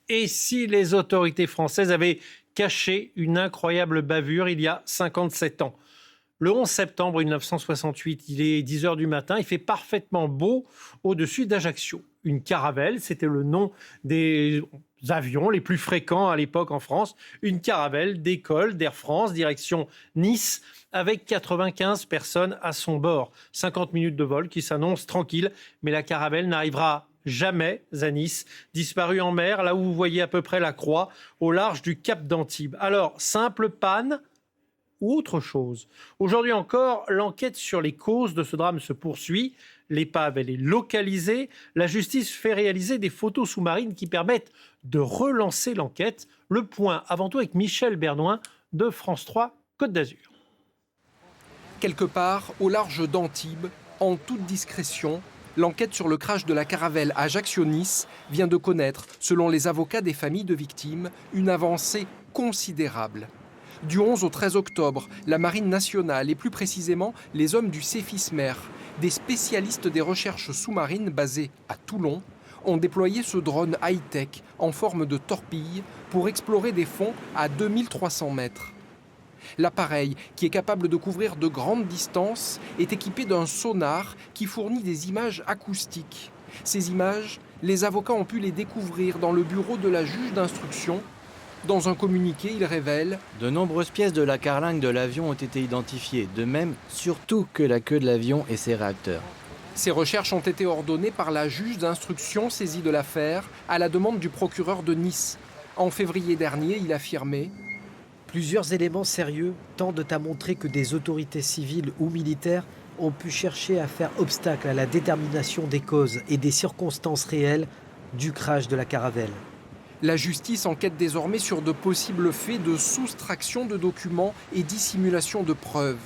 Et si les autorités françaises avaient caché une incroyable bavure il y a 57 ans? Le 11 septembre 1968, il est 10 heures du matin, il fait parfaitement beau au-dessus d'Ajaccio. Une caravelle, c'était le nom des avions les plus fréquents à l'époque en France. Une caravelle décolle d'Air France, direction Nice, avec 95 personnes à son bord. 50 minutes de vol qui s'annoncent tranquilles, mais la caravelle n'arrivera jamais à Nice, disparue en mer, là où vous voyez à peu près la croix, au large du Cap d'Antibes. Alors, simple panne ou autre chose? Aujourd'hui encore, l'enquête sur les causes de ce drame se poursuit. L'épave, elle est localisée. La justice fait réaliser des photos sous-marines qui permettent de relancer l'enquête. Le point, avant tout, avec Michel Bernoin de France 3 Côte d'Azur. Quelque part, au large d'Antibes, en toute discrétion, l'enquête sur le crash de la caravelle Ajaccio-Nice vient de connaître, selon les avocats des familles de victimes, une avancée considérable. Du 11 au 13 octobre, la Marine nationale et plus précisément les hommes du Cefismer, des spécialistes des recherches sous-marines basés à Toulon, ont déployé ce drone high-tech en forme de torpille pour explorer des fonds à 2300 mètres. L'appareil, qui est capable de couvrir de grandes distances, est équipé d'un sonar qui fournit des images acoustiques. Ces images, les avocats ont pu les découvrir dans le bureau de la juge d'instruction. Dans un communiqué, il révèle « De nombreuses pièces de la carlingue de l'avion ont été identifiées, de même surtout que la queue de l'avion et ses réacteurs. » Ces recherches ont été ordonnées par la juge d'instruction saisie de l'affaire à la demande du procureur de Nice. En février dernier, il affirmait « Plusieurs éléments sérieux tendent à montrer que des autorités civiles ou militaires ont pu chercher à faire obstacle à la détermination des causes et des circonstances réelles du crash de la caravelle. » La justice enquête désormais sur de possibles faits de soustraction de documents et dissimulation de preuves.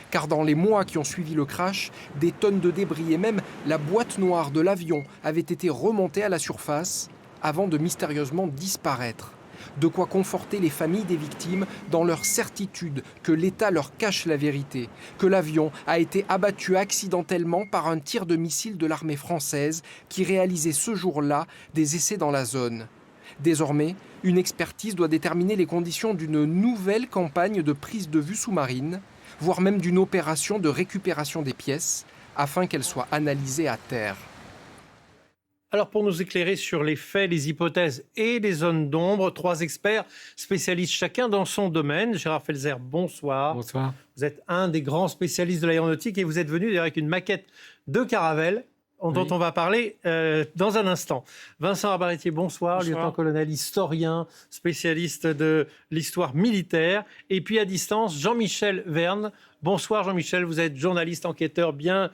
Car dans les mois qui ont suivi le crash, des tonnes de débris et même la boîte noire de l'avion avaient été remontées à la surface avant de mystérieusement disparaître. De quoi conforter les familles des victimes dans leur certitude que l'État leur cache la vérité, que l'avion a été abattu accidentellement par un tir de missile de l'armée française qui réalisait ce jour-là des essais dans la zone. Désormais, une expertise doit déterminer les conditions d'une nouvelle campagne de prise de vue sous-marine, voire même d'une opération de récupération des pièces, afin qu'elles soient analysées à terre. Alors pour nous éclairer sur les faits, les hypothèses et les zones d'ombre, 3 experts spécialistes chacun dans son domaine. Gérard Felzer, bonsoir. Bonsoir. Vous êtes un des grands spécialistes de l'aéronautique et vous êtes venu avec une maquette de caravelle dont on va parler dans un instant. Vincent Arbaretier, bonsoir, lieutenant-colonel, historien, spécialiste de l'histoire militaire. Et puis à distance, Jean-Michel Verne. Bonsoir Jean-Michel, vous êtes journaliste, enquêteur bien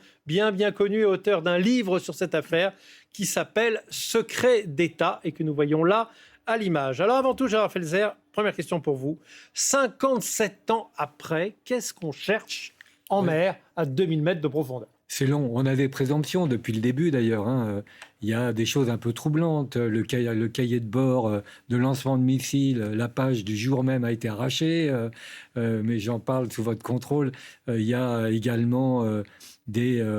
connu, auteur d'un livre sur cette affaire qui s'appelle « Secret d'État » et que nous voyons là à l'image. Alors avant tout, Gérard Felzer, première question pour vous. 57 ans après, qu'est-ce qu'on cherche en mer à 2000 mètres de profondeur ? C'est long. On a des présomptions depuis le début d'ailleurs. Il y a des choses un peu troublantes. Le cahier de bord de lancement de missiles, la page du jour même a été arrachée. Mais j'en parle sous votre contrôle. Il y a également des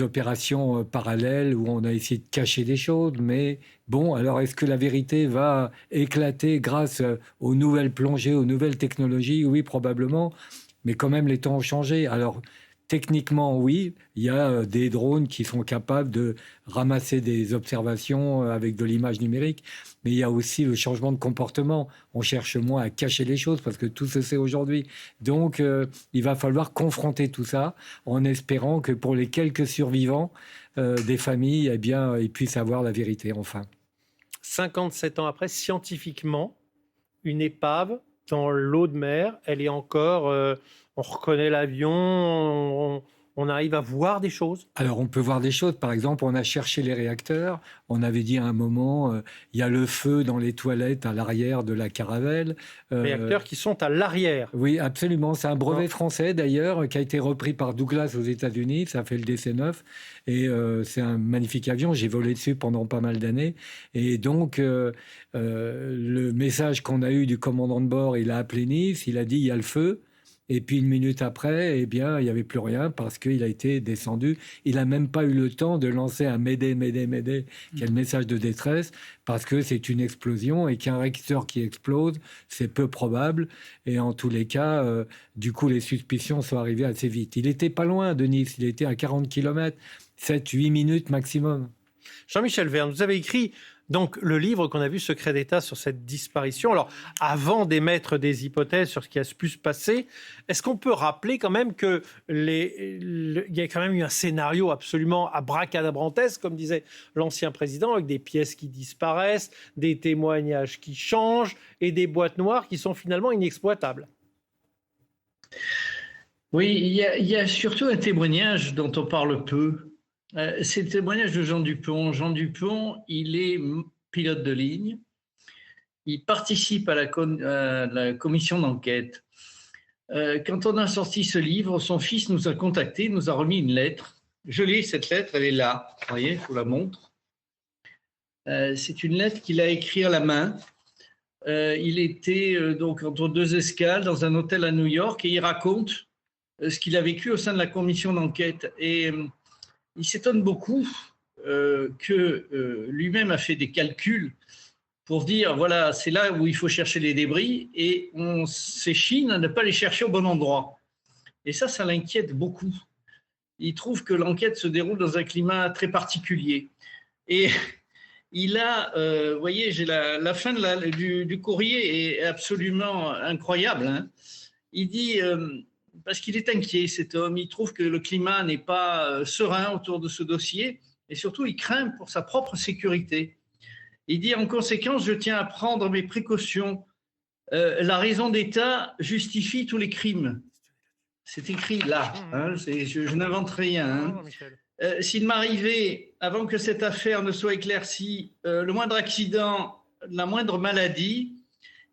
opérations parallèles où on a essayé de cacher des choses. Mais bon, alors est-ce que la vérité va éclater grâce aux nouvelles plongées, aux nouvelles technologies ? Oui, probablement. Mais quand même, les temps ont changé. Alors, techniquement, oui, il y a des drones qui sont capables de ramasser des observations avec de l'image numérique, mais il y a aussi le changement de comportement. On cherche moins à cacher les choses parce que tout se sait aujourd'hui. Donc, il va falloir confronter tout ça en espérant que pour les quelques survivants des familles, eh bien, ils puissent avoir la vérité enfin. 57 ans après, scientifiquement, une épave dans l'eau de mer, elle est encore... on reconnaît l'avion, on arrive à voir des choses. Alors, on peut voir des choses. Par exemple, on a cherché les réacteurs. On avait dit à un moment, il y a le feu dans les toilettes à l'arrière de la caravelle. Réacteurs qui sont à l'arrière. Oui, absolument. C'est un brevet français, d'ailleurs, qui a été repris par Douglas aux États-Unis. Ça fait le DC-9. Et c'est un magnifique avion. J'ai volé dessus pendant pas mal d'années. Et donc, le message qu'on a eu du commandant de bord, il a appelé Nice. Il a dit, il y a le feu. Et puis 1 minute après, eh bien, il n'y avait plus rien parce qu'il a été descendu. Il n'a même pas eu le temps de lancer un Mayday, Mayday, Mayday, qui est le message de détresse, parce que c'est une explosion et qu'un réacteur qui explose, c'est peu probable. Et en tous les cas, du coup, les suspicions sont arrivées assez vite. Il n'était pas loin de Nice, il était à 40 km, 7-8 minutes maximum. Jean-Michel Verne, vous avez écrit donc le livre qu'on a vu, Secret d'État, sur cette disparition. Alors, avant d'émettre des hypothèses sur ce qui a pu se passer, est-ce qu'on peut rappeler quand même qu'il y a quand même eu un scénario absolument abracadabrantesque, comme disait l'ancien président, avec des pièces qui disparaissent, des témoignages qui changent et des boîtes noires qui sont finalement inexploitables? Oui, il y a surtout un témoignage dont on parle peu. C'est le témoignage de Jean Dupont. Jean Dupont, il est pilote de ligne. Il participe à la commission d'enquête. Quand on a sorti ce livre, son fils nous a contactés, nous a remis une lettre. Je l'ai, cette lettre, elle est là. Vous voyez, je vous la montre. C'est une lettre qu'il a écrite à la main. Il était donc entre 2 escales dans un hôtel à New York et il raconte ce qu'il a vécu au sein de la commission d'enquête. Et il s'étonne beaucoup que lui-même a fait des calculs pour dire, voilà, c'est là où il faut chercher les débris et on s'échine à ne pas les chercher au bon endroit. Et ça l'inquiète beaucoup. Il trouve que l'enquête se déroule dans un climat très particulier. Et il a, vous voyez, j'ai la fin du courrier est absolument incroyable. Hein. Il dit... parce qu'il est inquiet, cet homme. Il trouve que le climat n'est pas serein autour de ce dossier et surtout, il craint pour sa propre sécurité. Il dit, en conséquence, je tiens à prendre mes précautions. La raison d'État justifie tous les crimes. C'est écrit là. Hein, je n'invente rien. Hein. S'il m'arrivait, avant que cette affaire ne soit éclaircie, le moindre accident, la moindre maladie,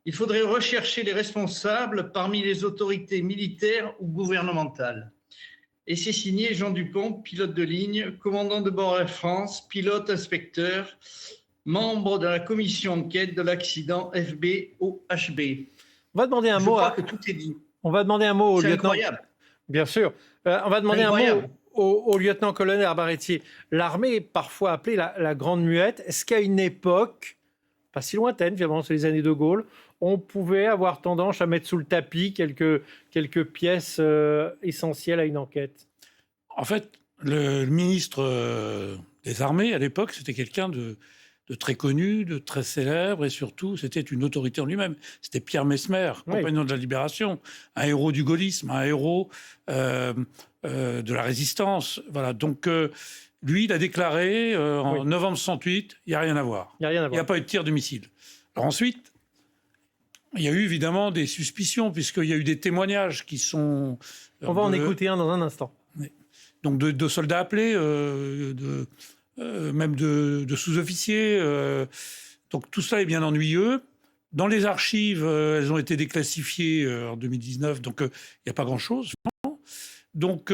il faudrait rechercher les responsables parmi les autorités militaires ou gouvernementales. Et c'est signé Jean Dupont, pilote de ligne, commandant de bord Air France, pilote inspecteur, membre de la commission d'enquête de l'accident FB-OHB. On va demander un Je mot crois que tout est dit. On va demander un mot au C'est lieutenant. Incroyable. Bien sûr. On va demander un mot au lieutenant-colonel Arbaretti. L'armée est parfois appelée la Grande Muette. Est-ce qu'à une époque, pas si lointaine, finalement, c'est les années de Gaulle, on pouvait avoir tendance à mettre sous le tapis quelques pièces essentielles à une enquête? En fait, le ministre des Armées, à l'époque, c'était quelqu'un de très connu, de très célèbre, et surtout, c'était une autorité en lui-même. C'était Pierre Messmer, compagnon de la Libération, un héros du gaullisme, un héros de la résistance. Voilà. Donc, lui, il a déclaré en novembre 68, il n'y a rien à voir. Il n'y a pas eu de tir de missile. Alors ensuite, il y a eu évidemment des suspicions, puisqu'il y a eu des témoignages qui sont... On va en écouter un dans un instant. Donc de soldats appelés, même de sous-officiers. Donc tout ça est bien ennuyeux. Dans les archives, elles ont été déclassifiées en 2019, donc il n'y a pas grand-chose. Donc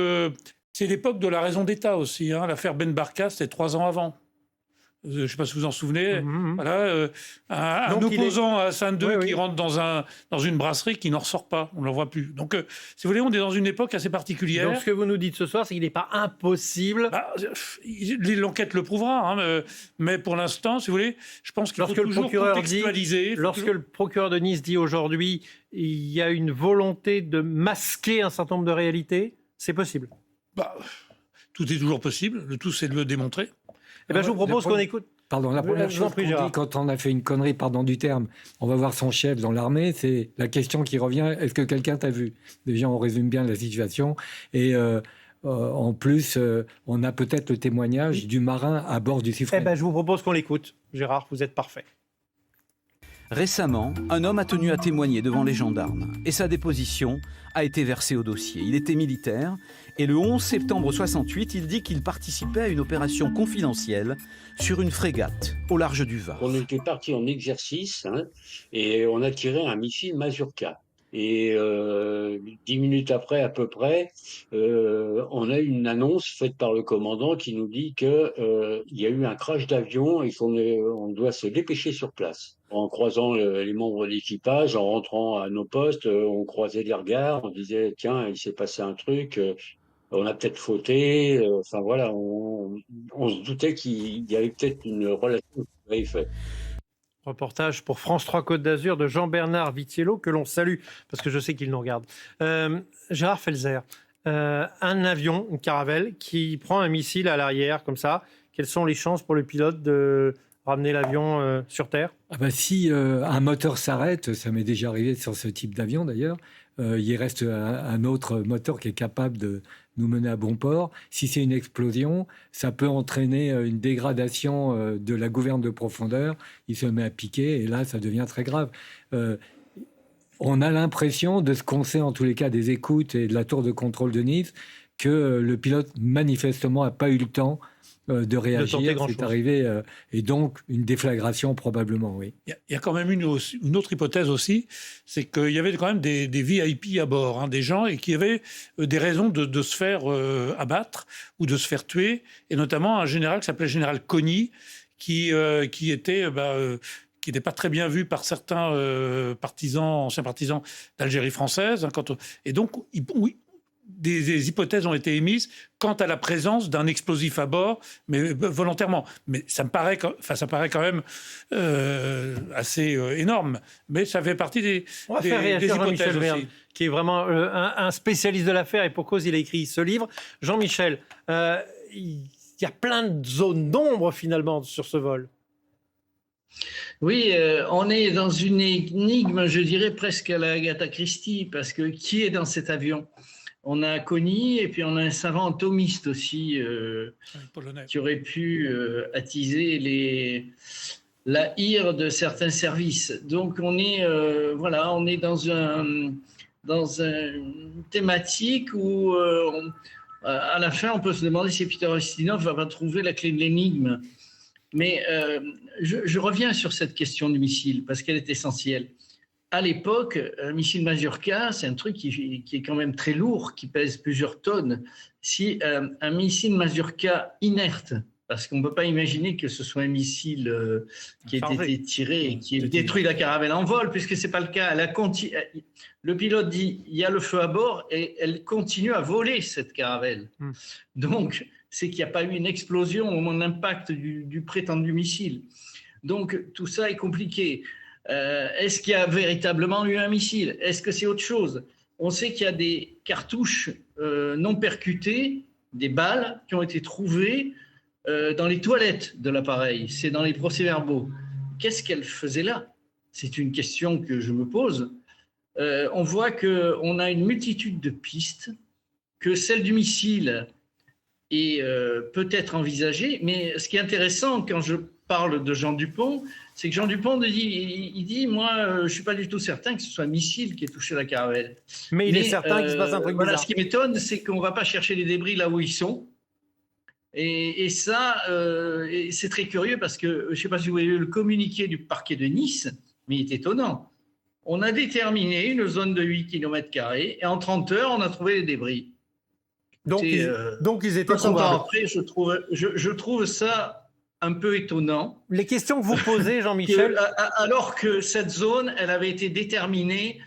c'est l'époque de la raison d'État aussi. Hein. L'affaire Ben Barka, c'était 3 ans avant. Je ne sais pas si vous en souvenez. Voilà, un opposant à Sainte-Deux qui rentre dans une brasserie qui n'en ressort pas. On ne le voit plus. Donc, si vous voulez, on est dans une époque assez particulière. Donc, ce que vous nous dites ce soir, c'est qu'il n'est pas impossible... L'enquête le prouvera. Hein, mais pour l'instant, si vous voulez, je pense qu'il faut toujours contextualiser. Lorsque le procureur de Nice dit aujourd'hui il y a une volonté de masquer un certain nombre de réalités, c'est possible. Tout est toujours possible. Le tout, c'est de le démontrer. Eh bien, je vous propose qu'on écoute. Pardon, la première chose qu'on dit quand on a fait une connerie, pardon du terme, on va voir son chef dans l'armée, c'est la question qui revient, est-ce que quelqu'un t'a vu? Déjà, on résume bien la situation. Et en plus, on a peut-être le témoignage du marin à bord du Suffren. Eh bien, je vous propose qu'on l'écoute. Gérard, vous êtes parfait. Récemment, un homme a tenu à témoigner devant les gendarmes et sa déposition a été versée au dossier. Il était militaire et le 11 septembre 68, il dit qu'il participait à une opération confidentielle sur une frégate au large du Var. On était parti en exercice et on a tiré un missile Mazurka. Et 10 minutes après, à peu près, on a une annonce faite par le commandant qui nous dit que il y a eu un crash d'avion et on doit se dépêcher sur place. En croisant les membres d'équipage, en rentrant à nos postes, on croisait les regards, on disait tiens, il s'est passé un truc, on a peut-être fauté. Enfin voilà, on se doutait qu'il y avait peut-être une relation qui avait fait. Reportage pour France 3 Côte d'Azur de Jean-Bernard Vitiello, que l'on salue, parce que je sais qu'il nous regarde. Gérard Felzer, un avion, une caravelle, qui prend un missile à l'arrière, comme ça, quelles sont les chances pour le pilote de ramener l'avion sur Terre ? Si un moteur s'arrête, ça m'est déjà arrivé sur ce type d'avion d'ailleurs, il reste un autre moteur qui est capable de nous mener à bon port. Si c'est une explosion, ça peut entraîner une dégradation de la gouverne de profondeur. Il se met à piquer et là, ça devient très grave. On a l'impression, de ce qu'on sait en tous les cas des écoutes et de la tour de contrôle de Nice, que le pilote manifestement n'a pas eu le temps de réagir, c'est arrivé, et donc une déflagration probablement, oui. Il y a quand même une autre hypothèse aussi, c'est qu'il y avait quand même des VIP à bord, des gens et qui avaient des raisons de se faire abattre ou de se faire tuer, et notamment un général qui s'appelait général Cogny, qui était qui n'était pas très bien vu par certains anciens partisans d'Algérie française. Et donc, des hypothèses ont été émises quant à la présence d'un explosif à bord, mais volontairement. Mais ça paraît quand même assez énorme. Mais ça fait partie des hypothèses aussi. Verne, qui est vraiment un spécialiste de l'affaire, et pour cause, il a écrit ce livre. Jean-Michel, il y a plein de zones d'ombre, finalement, sur ce vol. Oui, on est dans une énigme, je dirais presque à la Agatha Christie, parce que qui est dans cet avion ? On a Cogny et puis on a un savant atomiste aussi qui aurait pu attiser la ire de certains services. Donc on est dans une thématique où à la fin on peut se demander si Peter Ustinov va trouver la clé de l'énigme. Mais je reviens sur cette question du missile parce qu'elle est essentielle. À l'époque, un missile Mazurka, c'est un truc qui est quand même très lourd, qui pèse plusieurs tonnes. Si un missile Mazurka inerte, parce qu'on ne peut pas imaginer que ce soit un missile qui ait été tiré et qui ait détruit la caravelle en vol, puisque ce n'est pas le cas. Le pilote dit il y a le feu à bord et elle continue à voler cette caravelle. Donc, c'est qu'il n'y a pas eu une explosion au moment de l'impact du prétendu missile. Donc, tout ça est compliqué. Est-ce qu'il y a véritablement eu un missile ? Est-ce que c'est autre chose ? On sait qu'il y a des cartouches non percutées, des balles qui ont été trouvées dans les toilettes de l'appareil. C'est dans les procès-verbaux. Qu'est-ce qu'elle faisait là ? C'est une question que je me pose. On voit qu'on a une multitude de pistes, que celle du missile est peut-être envisagée, mais ce qui est intéressant quand je parle de Jean Dupont, c'est que Jean Dupont dit moi, je ne suis pas du tout certain que ce soit un missile qui ait touché la caravelle. Mais il est certain qu'il se passe un truc bizarre. Ce qui m'étonne, c'est qu'on ne va pas chercher les débris là où ils sont. Et ça, c'est très curieux parce que, je ne sais pas si vous voyez le communiqué du parquet de Nice, mais il est étonnant. On a déterminé une zone de 8 km² et en 30 heures, on a trouvé les débris. Donc ils étaient 60 ans après, je trouve ça un peu étonnant. Les questions que vous posez, Jean-Michel... alors que cette zone, elle avait été déterminée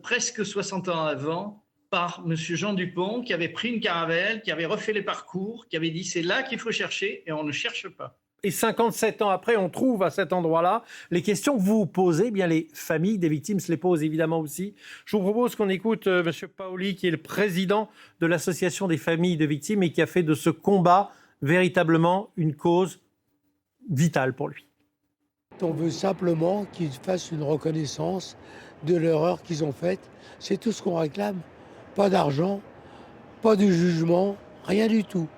presque 60 ans avant par M. Jean Dupont, qui avait pris une caravelle, qui avait refait les parcours, qui avait dit c'est là qu'il faut chercher et on ne cherche pas. Et 57 ans après, on trouve à cet endroit-là les questions que vous posez. Eh bien, les familles des victimes se les posent évidemment aussi. Je vous propose qu'on écoute M. Paoli, qui est le président de l'Association des familles de victimes et qui a fait de ce combat véritablement une cause vitale pour lui. On veut simplement qu'ils fassent une reconnaissance de l'erreur qu'ils ont faite. C'est tout ce qu'on réclame. Pas d'argent, pas de jugement, rien du tout.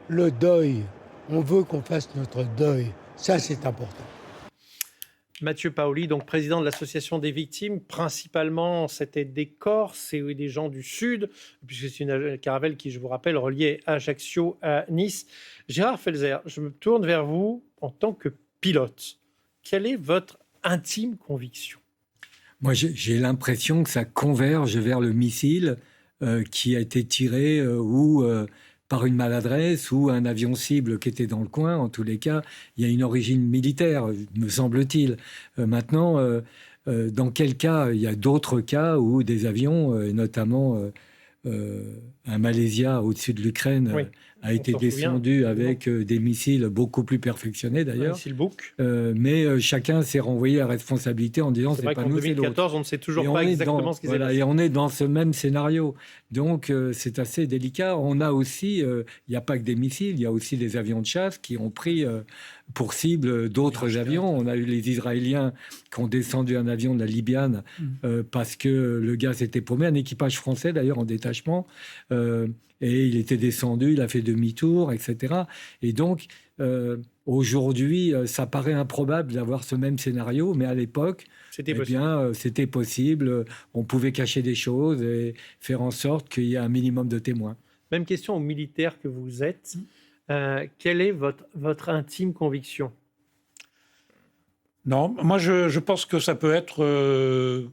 Le deuil. On veut qu'on fasse notre deuil. Ça, c'est important. Mathieu Paoli, donc président de l'Association des victimes, principalement c'était des Corses et des gens du Sud, puisque c'est une caravelle qui, je vous rappelle, reliait Ajaccio à Nice. Gérard Felzer, je me tourne vers vous en tant que pilote. Quelle est votre intime conviction ? Moi, j'ai l'impression que ça converge vers le missile qui a été tiré par une maladresse ou un avion cible qui était dans le coin. En tous les cas, il y a une origine militaire, me semble-t-il. Maintenant, dans quel cas? Il y a d'autres cas où des avions, notamment un Malaysia au-dessus de l'Ukraine, Oui. a été descendu avec des missiles beaucoup plus perfectionnés d'ailleurs. Missile Buk. Mais chacun s'est renvoyé la responsabilité en disant C'est c'est vrai pas qu'en nous, c'est l'autre. 2014, on ne sait toujours Et pas on est exactement ce qui s'est passé. Et on est dans ce même scénario. Donc c'est assez délicat. On a aussi, il n'y a pas que des missiles, il y a aussi des avions de chasse qui ont pris pour cible d'autres avions. On a eu les Israéliens qui ont descendu un avion de la Libye parce que le gars s'était paumé, un équipage français d'ailleurs en détachement. Et il était descendu, il a fait demi-tour, etc. Et donc, aujourd'hui, ça paraît improbable d'avoir ce même scénario, mais à l'époque, c'était possible. On pouvait cacher des choses et faire en sorte qu'il y ait un minimum de témoins. Même question aux militaires que vous êtes. Quelle est votre intime conviction? Non, moi je pense que ça peut être...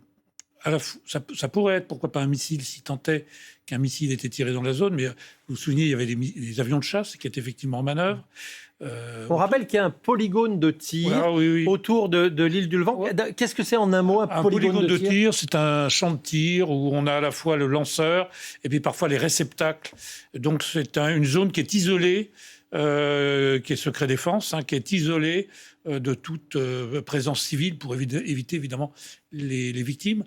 ça pourrait être, pourquoi pas, un missile si tant est qu'un missile était tiré dans la zone, mais vous vous souvenez, il y avait des avions de chasse qui étaient effectivement en manœuvre. On rappelle qu'il y a un polygone de tir autour de l'île du Levant. Qu'est-ce que c'est en un mot, un polygone de tir? C'est un champ de tir où on a à la fois le lanceur et puis parfois les réceptacles. Donc c'est une zone qui est isolée, qui est secret défense, qui est isolée de toute présence civile pour éviter évidemment les victimes.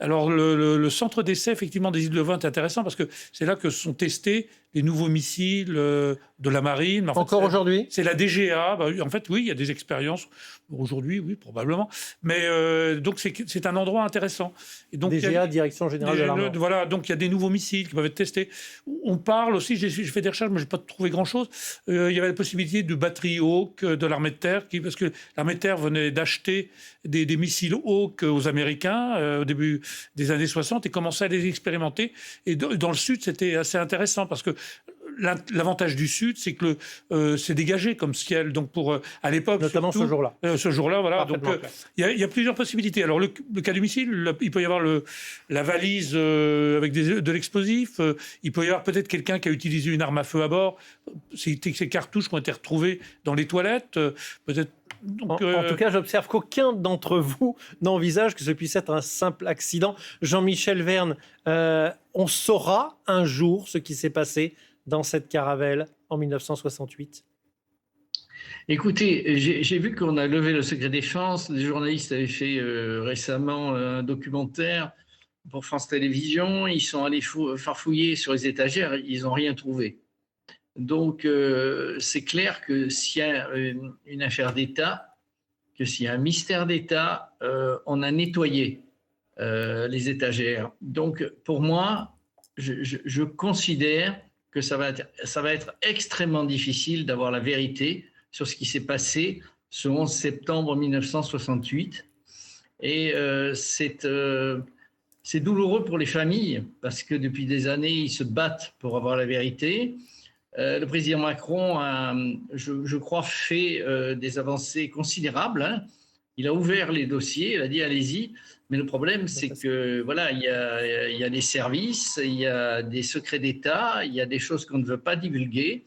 Alors, le centre d'essai, effectivement, des îles Levant est intéressant parce que c'est là que sont testés les nouveaux missiles de la marine. En fait, encore aujourd'hui? C'est la DGA. En fait, oui, il y a des expériences. Aujourd'hui, oui, probablement. Mais donc, c'est un endroit intéressant. Et donc, DGA, Direction Générale de l'Armement. Voilà, donc il y a des nouveaux missiles qui peuvent être testés. On parle aussi, j'ai fait des recherches, mais je n'ai pas trouvé grand-chose. Il y avait la possibilité de batterie Hawk de l'armée de terre, parce que l'armée de terre venait d'acheter des missiles Hawk aux Américains au début des années 60 et commençait à les expérimenter. Et dans le Sud, c'était assez intéressant parce que l'avantage du Sud, c'est que c'est dégagé comme ciel. Donc à l'époque, notamment surtout, ce jour-là, voilà. Donc il y a plusieurs possibilités. Alors le cas du missile, il peut y avoir la valise avec de l'explosif. Il peut y avoir peut-être quelqu'un qui a utilisé une arme à feu à bord. Ces cartouches qui ont été retrouvées dans les toilettes. Peut-être. Donc, en tout cas, j'observe qu'aucun d'entre vous n'envisage que ce puisse être un simple accident. Jean-Michel Verne, on saura un jour ce qui s'est passé dans cette caravelle en 1968? Écoutez, j'ai vu qu'on a levé le secret défense. Des journalistes avaient fait récemment un documentaire pour France Télévisions. Ils sont allés farfouiller sur les étagères, ils n'ont rien trouvé. Donc, c'est clair que s'il y a une affaire d'État, que s'il y a un mystère d'État, on a nettoyé les étagères. Donc, pour moi, je considère que ça va être extrêmement difficile d'avoir la vérité sur ce qui s'est passé ce 11 septembre 1968. Et c'est douloureux pour les familles, parce que depuis des années, ils se battent pour avoir la vérité. Le président Macron a, je crois, fait des avancées considérables. Il a ouvert les dossiers, il a dit allez-y. Mais le problème, c'est que voilà, il y a des services, il y a des secrets d'État, il y a des choses qu'on ne veut pas divulguer.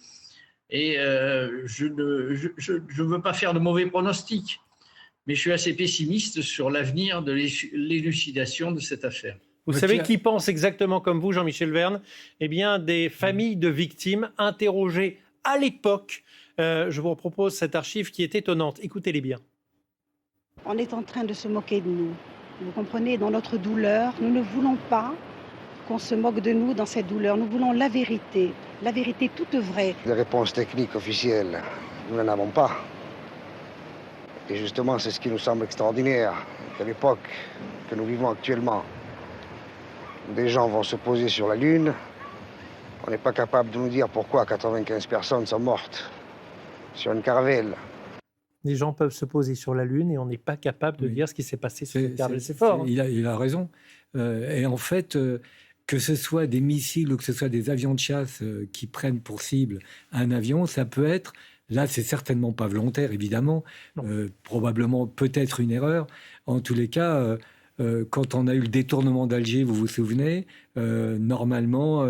Et je ne veux pas faire de mauvais pronostics, mais je suis assez pessimiste sur l'avenir de l'élucidation de cette affaire. Vous savez qui pense exactement comme vous, Jean-Michel Verne? Eh bien, des familles de victimes interrogées à l'époque. Je vous propose cette archive qui est étonnante. Écoutez-les bien. On est en train de se moquer de nous. Vous comprenez, dans notre douleur, nous ne voulons pas qu'on se moque de nous dans cette douleur. Nous voulons la vérité toute vraie. Des réponses techniques officielles, nous n'en avons pas. Et justement, c'est ce qui nous semble extraordinaire, qu'à l'époque que nous vivons actuellement, des gens vont se poser sur la Lune. On n'est pas capable de nous dire pourquoi 95 personnes sont mortes sur une caravelle. Les gens peuvent se poser sur la Lune et on n'est pas capable de dire ce qui s'est passé sur cette caravelle. C'est fort. Il a raison. Et en fait, que ce soit des missiles ou que ce soit des avions de chasse qui prennent pour cible un avion, ça peut être... Là, c'est certainement pas volontaire, évidemment. Probablement, peut-être une erreur. En tous les cas... quand on a eu le détournement d'Alger, vous vous souvenez, normalement,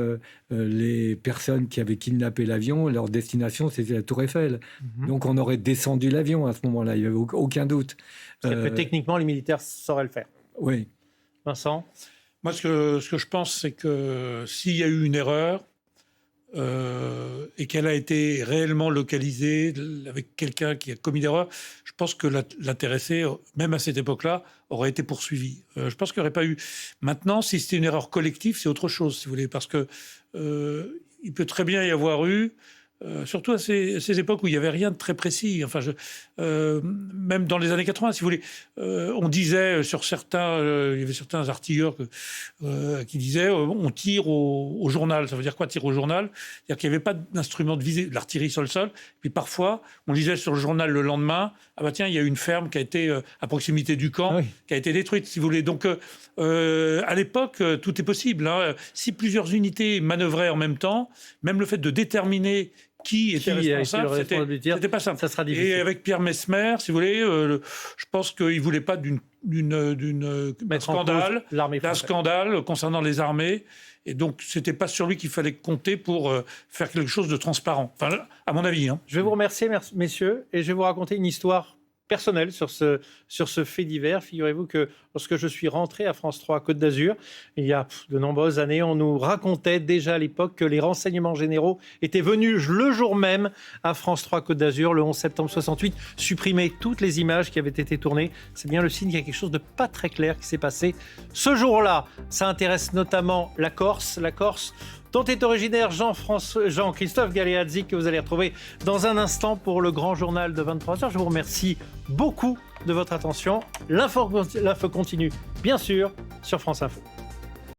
les personnes qui avaient kidnappé l'avion, leur destination, c'était la Tour Eiffel. Donc on aurait descendu l'avion à ce moment-là, il n'y avait aucun doute. C'est-à-dire que techniquement, les militaires sauraient le faire. Oui. Vincent ? Moi, ce que je pense, c'est que s'il y a eu une erreur et qu'elle a été réellement localisée avec quelqu'un qui a commis l'erreur, je pense que l'intéressé, même à cette époque-là, aurait été poursuivi. Je pense qu'il n'y aurait pas eu... Maintenant, si c'était une erreur collective, c'est autre chose, si vous voulez, parce que il peut très bien y avoir eu... surtout à ces époques où il n'y avait rien de très précis. Enfin, même dans les années 80, si vous voulez, on disait sur certains, il y avait certains artilleurs qui disaient on tire au journal. Ça veut dire quoi, tirer au journal? C'est-à-dire qu'il n'y avait pas d'instrument de visée, de l'artillerie sur le sol. Puis parfois, on lisait sur le journal le lendemain, ah bah tiens, il y a une ferme qui a été à proximité du camp, qui a été détruite, si vous voulez. Donc, à l'époque, tout est possible. Hein. Si plusieurs unités manœuvraient en même temps, même le fait de déterminer qui était responsable, c'était pas simple. Ça sera difficile. Et avec Pierre Messmer, si vous voulez, je pense qu'il ne voulait pas d'un scandale concernant les armées. Et donc, ce n'était pas sur lui qu'il fallait compter pour faire quelque chose de transparent. Enfin, à mon avis. Hein. Je vais vous remercier, messieurs, et je vais vous raconter une histoire personnelle sur ce fait divers. Figurez-vous que lorsque je suis rentré à France 3 Côte d'Azur, il y a de nombreuses années, on nous racontait déjà à l'époque que les renseignements généraux étaient venus le jour même à France 3 Côte d'Azur, le 11 septembre 68, supprimer toutes les images qui avaient été tournées. C'est bien le signe qu'il y a quelque chose de pas très clair qui s'est passé ce jour-là. Ça intéresse notamment la Corse dont est originaire Jean-Christophe Galeazzi, que vous allez retrouver dans un instant pour le grand journal de 23h. Je vous remercie beaucoup de votre attention. L'info continue, bien sûr, sur France Info.